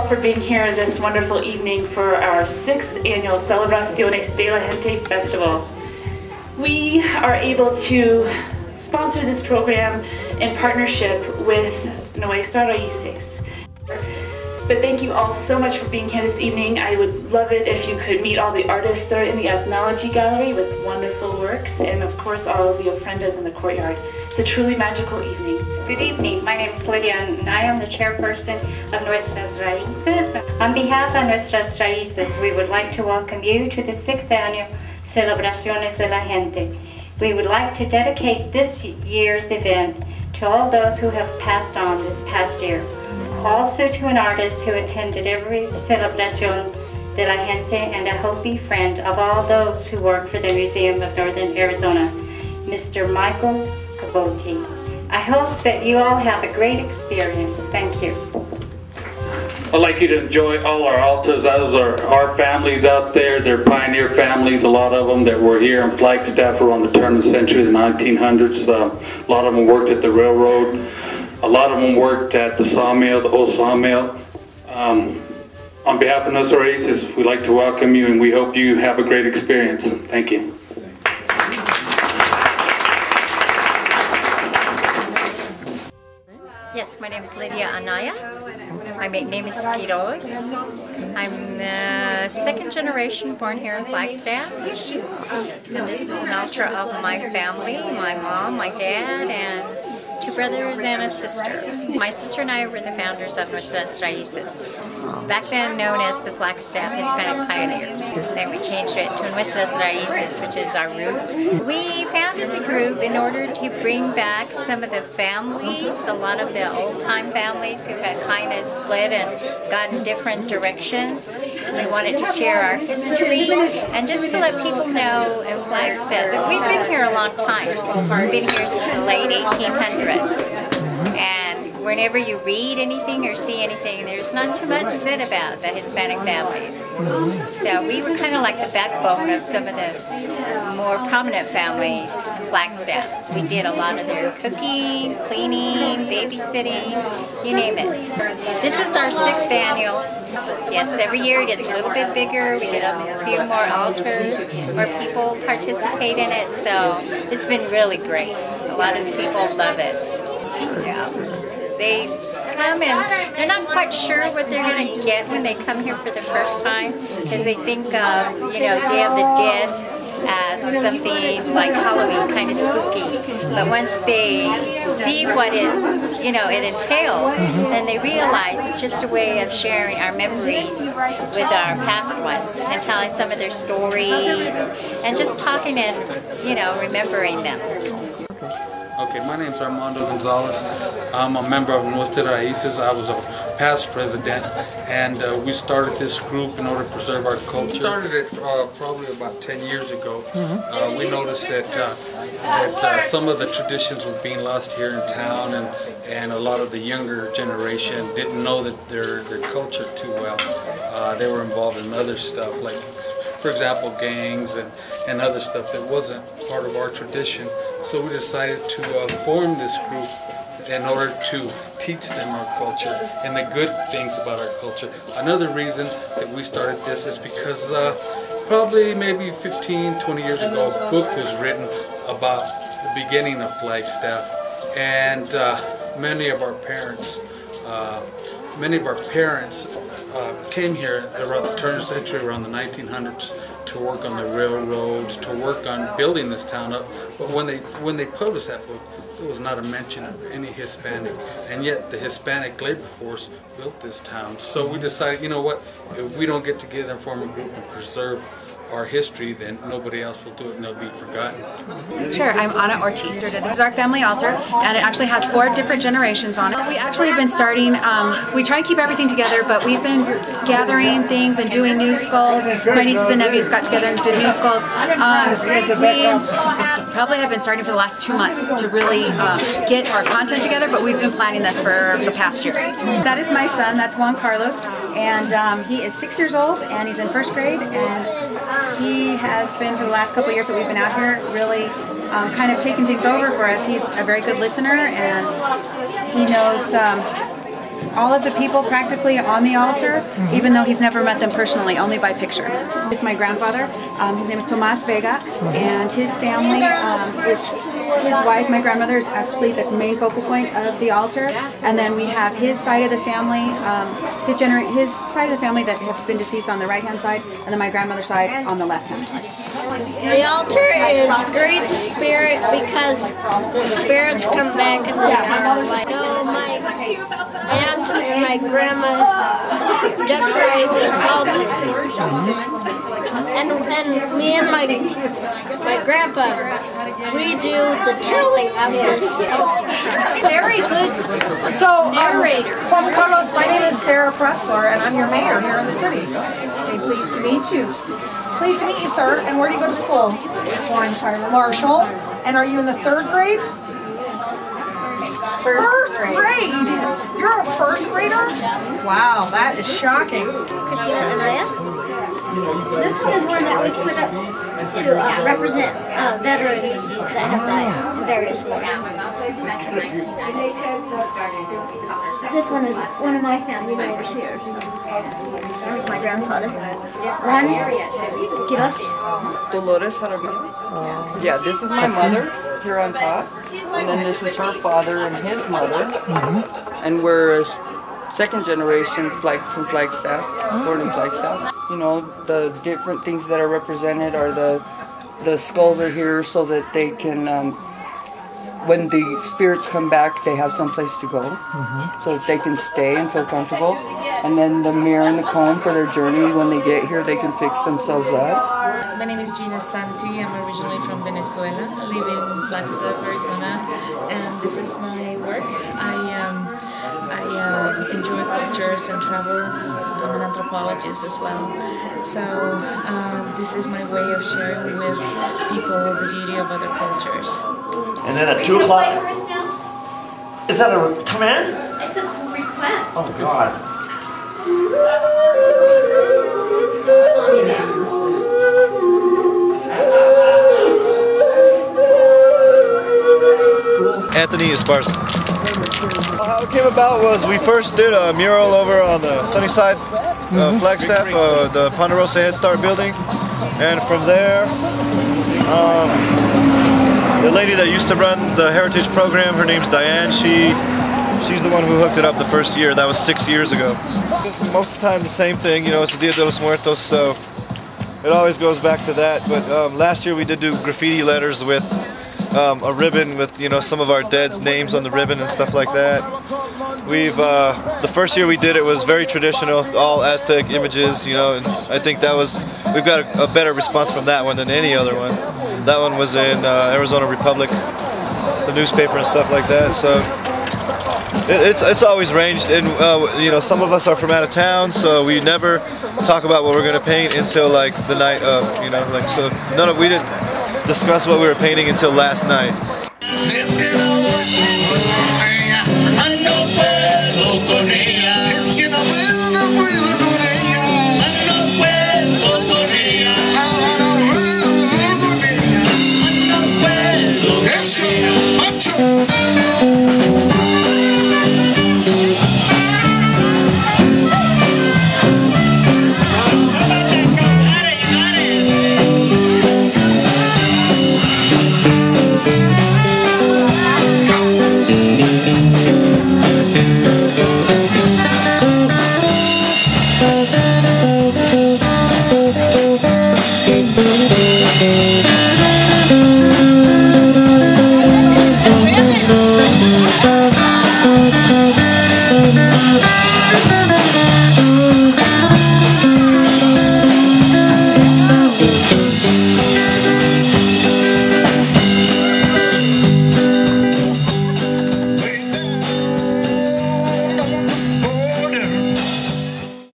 for being here this wonderful evening for our 6th Annual Celebraciones de la Gente Festival. We are able to sponsor this program in partnership with Nuesta Raíces. But thank you all so much for being here this evening. I would love it if you could meet all the artists that are in the Ethnology Gallery with wonderful works, and of course all of the ofrendas in the courtyard. It's a truly magical evening. Good evening. My name is Lydia and I am the chairperson of Nuestra Raíces. On behalf of Nuestra Raíces, we would like to welcome you to the 6th Annual Celebraciones de la Gente. We would like to dedicate this year's event to all those who have passed on this past year. Also to an artist who attended every Celebración de la Gente and a Hopi friend of all those who work for the Museum of Northern Arizona, Mr. Michael Caboti. I hope that you all have a great experience. Thank you. I'd like you to enjoy all our altars. Those are our families out there. They're pioneer families, a lot of them that were here in Flagstaff around the turn of the century, the 1900s. A lot of them worked at the railroad. A lot of them worked at the sawmill, the old sawmill. On behalf of Nuestra Raíces, we'd like to welcome you and we hope you have a great experience. Thank you. Yes, my name is Lydia Anaya. My name is Quiroz. I'm second generation born here in Flagstaff. And this is an altar of my family, my mom, my dad, and 2 brothers and a sister. My sister and I were the founders of Nuestra Raíces, back then known as the Flagstaff Hispanic Pioneers. Then we changed it to Nuestra Raíces, which is our roots. We founded the group in order to bring back some of the families, a lot of the old-time families who had kind of split and gotten different directions. We wanted to share our history and just to let people know in Flagstaff that we've been here a long time. We've been here since the late 1800s. And whenever you read anything or see anything, there's not too much said about the Hispanic families. So we were kind of like the backbone of some of the more prominent families in Flagstaff. We did a lot of their cooking, cleaning, babysitting, you name it. This is our 6th annual. Yes, every year it gets a little bit bigger. We get a few more altars where people participate in it. So it's been really great. A lot of people love it. Yeah. They come and they're not quite sure what they're going to get when they come here for the first time, because they think of, you know, Day of the Dead as something like Halloween, kind of spooky. But once they see what it, you know, it entails, then they realize it's just a way of sharing our memories with our past ones and telling some of their stories and just talking and, you know, remembering them. Okay, my name's Armando Gonzalez. I'm a member of Nuestra Raíces. I was a past president, and we started this group in order to preserve our culture. We started it probably about 10 years ago. We noticed that some of the traditions were being lost here in town, and a lot of the younger generation didn't know that their culture too well. They were involved in other stuff, like, for example, gangs and other stuff that wasn't part of our tradition. So we decided to form this group in order to teach them our culture and the good things about our culture. Another reason that we started this is because probably maybe 15, 20 years ago, a book was written about the beginning of Flagstaff, and many of our parents came here around the turn of the century, around the 1900s, to work on the railroads, to work on building this town up. But when they published that book, there was not a mention of any Hispanic, and yet the Hispanic labor force built this town. So we decided, you know what, if we don't get together and form a group and preserve our history, then nobody else will do it and they'll be forgotten. Sure, I'm Ana Ortiz. This is our family altar, and it actually has 4 different generations on it. We actually have been starting, we try and keep everything together, but we've been gathering things and doing new skulls. My nieces and nephews got together and did new skulls. We probably have been starting for the last 2 months to really get our content together, but we've been planning this for the past year. That is my son, that's Juan Carlos, and he is 6 years old, and he's in 1st grade, and he has been, for the last couple of years that we've been out here, really kind of taking things over for us. He's a very good listener, and he knows all of the people practically on the altar, even though he's never met them personally, only by picture. This is my grandfather. His name is Tomas Vega, and his family is his wife. My grandmother is actually the main focal point of the altar, and then we have his side of the family, his side of the family that has been deceased on the right-hand side, and then my grandmother's side on the left-hand side. The altar is great spirit because the spirits come back and they come alive. So my aunt and my grandma decorate this altar, and me and my grandpa, we do the telling of this altar. Very good. So, Juan Carlos, my name is Sarah Pressler, and I'm your mayor here in the city. Say, pleased to meet you. Pleased to meet you, sir. And where do you go to school? Marshall. And are you in the 3rd grade? First grade? You're a first grader? Wow, that is shocking. Christina Anaya. This one is one that we put up to represent veterans that have died in various wars. This one is one of my family members here. This is my grandfather. Juan, give us. Dolores Jaramillo. Yeah, this is my mother here on top, and then this is her father and his mother, and we're a 2nd generation from Flagstaff, born in Flagstaff. You know, the different things that are represented are the skulls are here so that they can, when the spirits come back, they have some place to go, so that they can stay and feel comfortable. And then the mirror and the comb for their journey. When they get here, they can fix themselves up. My name is Gina Santi. I'm originally from Venezuela. I live in Flagstaff, Arizona, and this is my work. I enjoy cultures and travel. I'm an anthropologist as well. So this is my way of sharing with people the beauty of other cultures. And then at 2 o'clock, is that a command? It's a request. Oh God. Anthony Esparza. How it came about was we first did a mural over on the sunny side of Flagstaff, the Ponderosa Head Start building, and from there the lady that used to run the heritage program, her name's Diane, she's the one who hooked it up the first year. That was 6 years ago. Most of the time the same thing, you know, it's the Dia de los Muertos, so it always goes back to that. But last year we did do graffiti letters with a ribbon with, you know, some of our dead's names on the ribbon and stuff like that. We've the first year we did it was very traditional, all Aztec images, you know, and I think that was, we've got a better response from that one than any other one. That one was in Arizona Republic, the newspaper and stuff like that. So it's always ranged, and you know, some of us are from out of town, so we never talk about what we're going to paint until like the night of, you know, like, so we didn't discuss what we were painting until last night. Thank you.